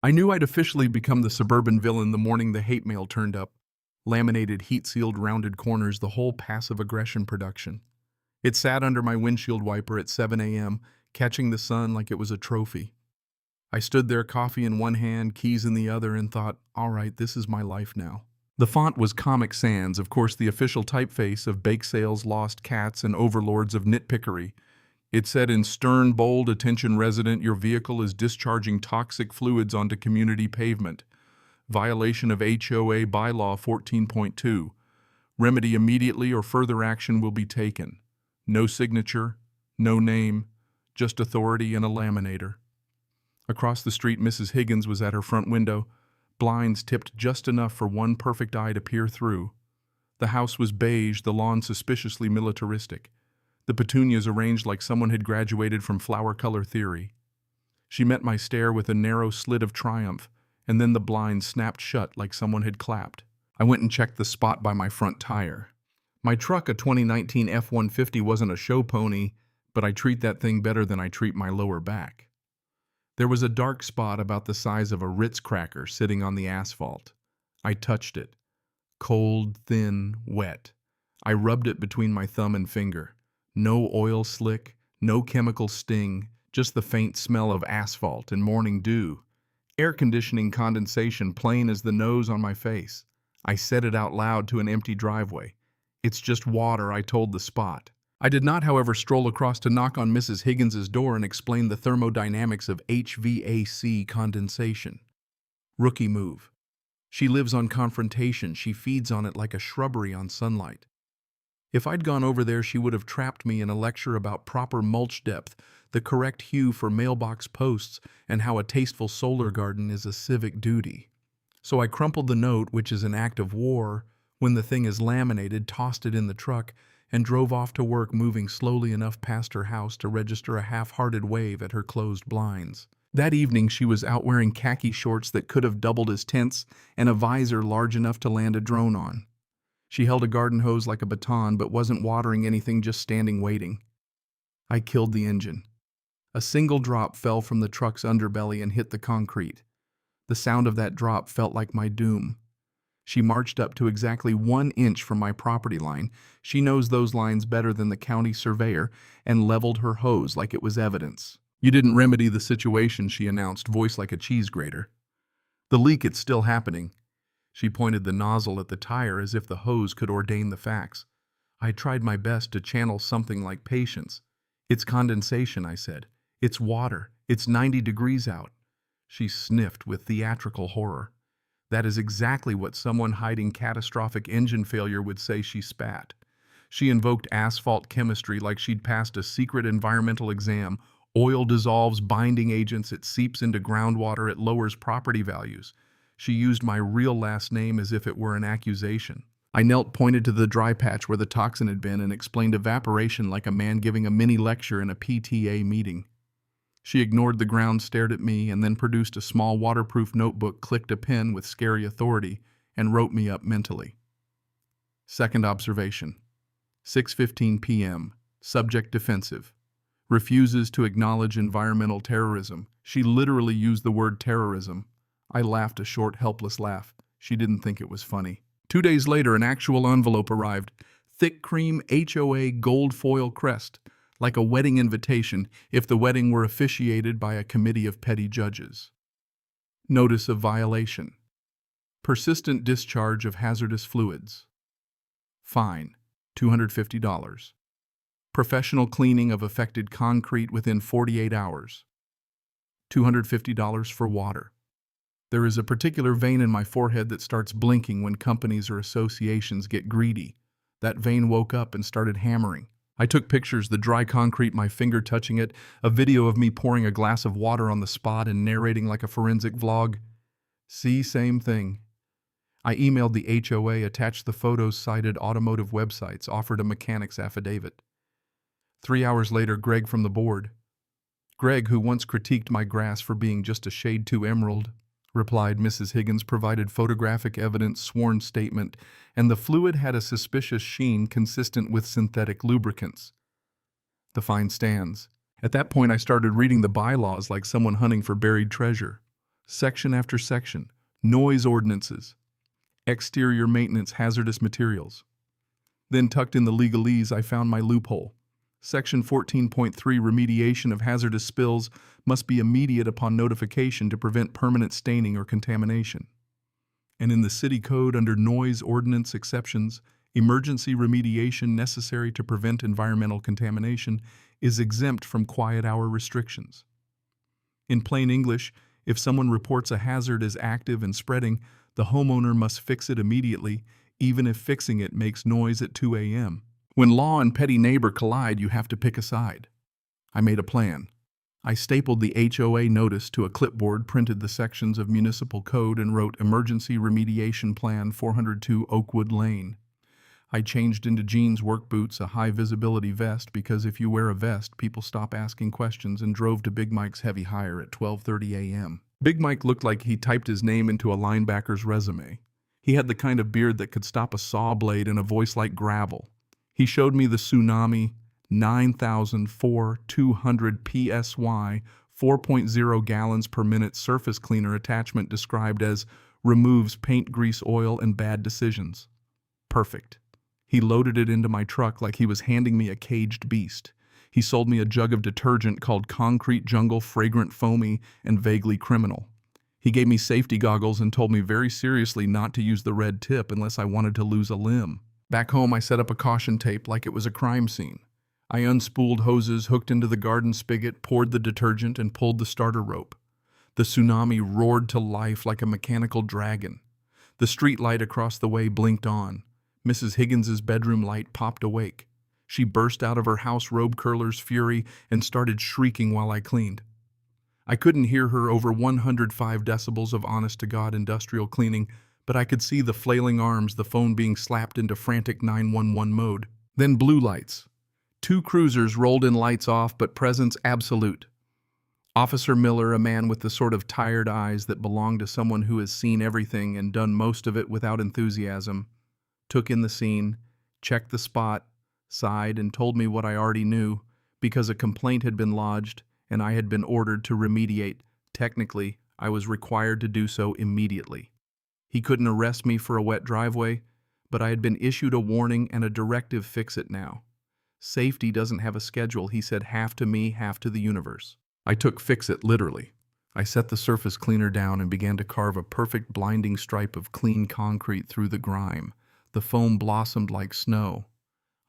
I knew I'd officially become the suburban villain the morning the hate mail turned up. Laminated, heat-sealed, rounded corners, the whole passive aggression production. It sat under my windshield wiper at 7 a.m., catching the sun like it was a trophy. I stood there, coffee in one hand, keys in the other, and thought, all right, this is my life now. The font was Comic Sans, of course the official typeface of bake sales, lost cats, and overlords of nitpickery. It said in stern, bold, attention resident, your vehicle is discharging toxic fluids onto community pavement. Violation of HOA Bylaw 14.2. Remedy immediately or further action will be taken. No signature, no name, just authority and a laminator. Across the street, Mrs. Higgins was at her front window, blinds tipped just enough for one perfect eye to peer through. The house was beige, the lawn suspiciously militaristic. The petunias arranged like someone had graduated from flower color theory. She met my stare with a narrow slit of triumph, and then the blinds snapped shut like someone had clapped. I went and checked the spot by my front tire. My truck, a 2019 F-150, wasn't a show pony, but I treat that thing better than I treat my lower back. There was a dark spot about the size of a Ritz cracker sitting on the asphalt. I touched it. Cold, thin, wet. I rubbed it between my thumb and finger. No oil slick, no chemical sting, just the faint smell of asphalt and morning dew. Air conditioning condensation plain as the nose on my face. I said it out loud to an empty driveway. It's just water, I told the spot. I did not, however, stroll across to knock on Mrs. Higgins's door and explain the thermodynamics of HVAC condensation. Rookie move. She lives on confrontation. She feeds on it like a shrubbery on sunlight. If I'd gone over there, she would have trapped me in a lecture about proper mulch depth, the correct hue for mailbox posts, and how a tasteful solar garden is a civic duty. So I crumpled the note, which is an act of war, when the thing is laminated, tossed it in the truck, and drove off to work, moving slowly enough past her house to register a half-hearted wave at her closed blinds. That evening she was out wearing khaki shorts that could have doubled as tents and a visor large enough to land a drone on. She held a garden hose like a baton but wasn't watering anything, just standing waiting. I killed the engine. A single drop fell from the truck's underbelly and hit the concrete. The sound of that drop felt like my doom. She marched up to exactly 1 inch from my property line. She knows those lines better than the county surveyor, and leveled her hose like it was evidence. You didn't remedy the situation, she announced, voice like a cheese grater. The leak, it's still happening. She pointed the nozzle at the tire as if the hose could ordain the facts. I tried my best to channel something like patience. It's condensation, I said. It's water. It's 90 degrees out. She sniffed with theatrical horror. That is exactly what someone hiding catastrophic engine failure would say, she spat. She invoked asphalt chemistry like she'd passed a secret environmental exam. Oil dissolves binding agents, it seeps into groundwater, it lowers property values. She used my real last name as if it were an accusation. I knelt, pointed to the dry patch where the toxin had been, and explained evaporation like a man giving a mini lecture in a PTA meeting. She ignored the ground, stared at me, and then produced a small waterproof notebook, clicked a pen with scary authority, and wrote me up mentally. Second observation. 6:15 p.m. Subject defensive. Refuses to acknowledge environmental terrorism. She literally used the word terrorism. I laughed a short, helpless laugh. She didn't think it was funny. 2 days later, an actual envelope arrived. Thick cream HOA gold foil crest, like a wedding invitation if the wedding were officiated by a committee of petty judges. Notice of violation. Persistent discharge of hazardous fluids. Fine, $250. Professional cleaning of affected concrete within 48 hours. $250 for water. There is a particular vein in my forehead that starts blinking when companies or associations get greedy. That vein woke up and started hammering. I took pictures, the dry concrete, my finger touching it, a video of me pouring a glass of water on the spot and narrating like a forensic vlog. See, same thing. I emailed the HOA, attached the photos, cited automotive websites, offered a mechanic's affidavit. 3 hours later, Greg from the board. Greg, who once critiqued my grass for being just a shade too emerald, replied. Mrs. Higgins provided photographic evidence, sworn statement, and the fluid had a suspicious sheen consistent with synthetic lubricants. The fine stands. At that point, I started reading the bylaws like someone hunting for buried treasure. Section after section. Noise ordinances. Exterior maintenance hazardous materials. Then tucked in the legalese, I found my loophole. Section 14.3 remediation of hazardous spills must be immediate upon notification to prevent permanent staining or contamination. And in the city code under noise ordinance exceptions, emergency remediation necessary to prevent environmental contamination is exempt from quiet hour restrictions. In plain English, if someone reports a hazard as active and spreading, the homeowner must fix it immediately, even if fixing it makes noise at 2 a.m. When law and petty neighbor collide, you have to pick a side. I made a plan. I stapled the HOA notice to a clipboard, printed the sections of municipal code, and wrote Emergency Remediation Plan 402 Oakwood Lane. I changed into jeans, work boots, a high-visibility vest, because if you wear a vest, people stop asking questions, and drove to Big Mike's heavy hire at 12:30 a.m. Big Mike looked like he typed his name into a linebacker's resume. He had the kind of beard that could stop a saw blade and a voice like gravel. He showed me the Tsunami 9,200 PSY 4.0 gallons per minute surface cleaner attachment described as removes paint, grease, oil, and bad decisions. Perfect. He loaded it into my truck like he was handing me a caged beast. He sold me a jug of detergent called Concrete Jungle, fragrant, foamy, and vaguely criminal. He gave me safety goggles and told me very seriously not to use the red tip unless I wanted to lose a limb. Back home, I set up a caution tape like it was a crime scene. I unspooled hoses, hooked into the garden spigot, poured the detergent, and pulled the starter rope. The Tsunami roared to life like a mechanical dragon. The street light across the way blinked on. Mrs. Higgins's bedroom light popped awake. She burst out of her house robe curler's fury and started shrieking while I cleaned. I couldn't hear her over 105 decibels of honest-to-God industrial cleaning, but I could see the flailing arms, the phone being slapped into frantic 911 mode. Then blue lights. 2 cruisers rolled in, lights off, but presence absolute. Officer Miller, a man with the sort of tired eyes that belong to someone who has seen everything and done most of it without enthusiasm, took in the scene, checked the spot, sighed, and told me what I already knew, because a complaint had been lodged and I had been ordered to remediate. Technically, I was required to do so immediately. He couldn't arrest me for a wet driveway, but I had been issued a warning and a directive: fix it now. Safety doesn't have a schedule, he said, half to me, half to the universe. I took fix it literally. I set the surface cleaner down and began to carve a perfect blinding stripe of clean concrete through the grime. The foam blossomed like snow.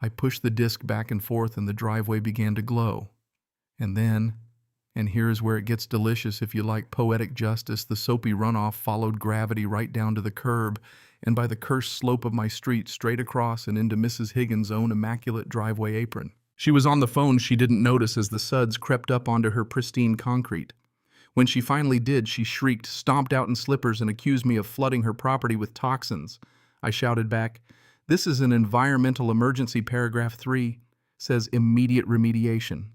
I pushed the disc back and forth and the driveway began to glow. And then, and here is where it gets delicious if you like poetic justice, the soapy runoff followed gravity right down to the curb, and by the cursed slope of my street, straight across and into Mrs. Higgins' own immaculate driveway apron. She was on the phone. She didn't notice as the suds crept up onto her pristine concrete. When she finally did, she shrieked, stomped out in slippers, and accused me of flooding her property with toxins. I shouted back, "This is an environmental emergency. Paragraph 3 says immediate remediation."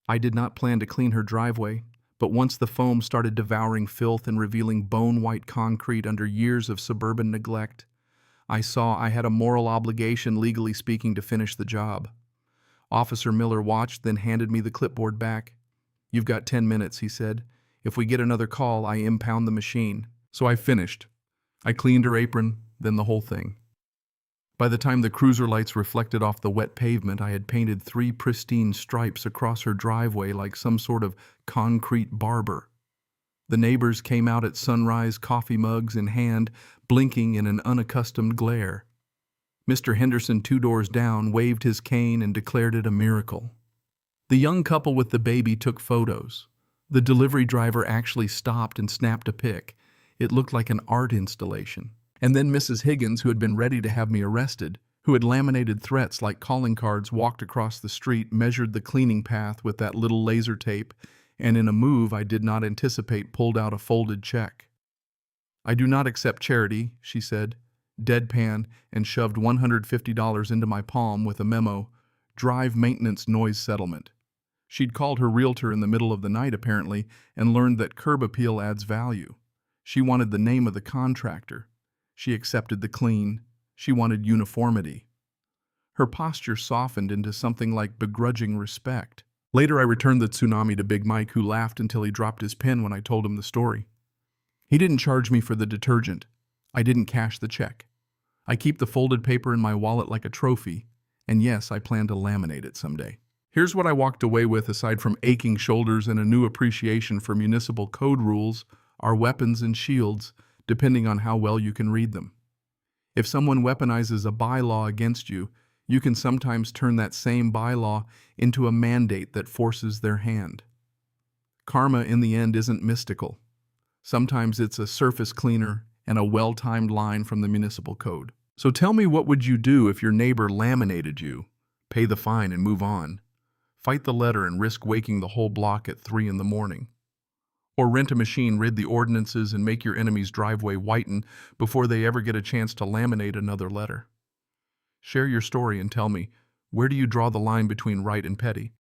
I did not plan to clean her driveway, but once the foam started devouring filth and revealing bone-white concrete under years of suburban neglect, I saw I had a moral obligation, legally speaking, to finish the job. Officer Miller watched, then handed me the clipboard back. "You've got 10 minutes, he said. "If we get another call, I impound the machine." So I finished. I cleaned her apron, then the whole thing. By the time the cruiser lights reflected off the wet pavement, I had painted 3 pristine stripes across her driveway like some sort of concrete barber. The neighbors came out at sunrise, coffee mugs in hand, blinking in an unaccustomed glare. Mr. Henderson, 2 doors down, waved his cane and declared it a miracle. The young couple with the baby took photos. The delivery driver actually stopped and snapped a pic. It looked like an art installation. And then Mrs. Higgins, who had been ready to have me arrested, who had laminated threats like calling cards, walked across the street, measured the cleaning path with that little laser tape, and in a move I did not anticipate pulled out a folded check. "I do not accept charity," she said, deadpan, and shoved $150 into my palm with a memo, "Drive Maintenance Noise Settlement." She'd called her realtor in the middle of the night, apparently, and learned that curb appeal adds value. She wanted the name of the contractor. She accepted the clean. She wanted uniformity. Her posture softened into something like begrudging respect. Later I returned the Tsunami to Big Mike, who laughed until he dropped his pen when I told him the story. He didn't charge me for the detergent. I didn't cash the check. I keep the folded paper in my wallet like a trophy, and yes, I plan to laminate it someday. Here's what I walked away with aside from aching shoulders and a new appreciation for municipal code rules, our weapons and shields, depending on how well you can read them. If someone weaponizes a bylaw against you, you can sometimes turn that same bylaw into a mandate that forces their hand. Karma in the end isn't mystical. Sometimes it's a surface cleaner and a well-timed line from the municipal code. So tell me, what would you do if your neighbor laminated you? Pay the fine and move on. Fight the letter and risk waking the whole block at 3 in the morning. Or rent a machine, read the ordinances, and make your enemy's driveway whiten before they ever get a chance to laminate another letter. Share your story and tell me, where do you draw the line between right and petty?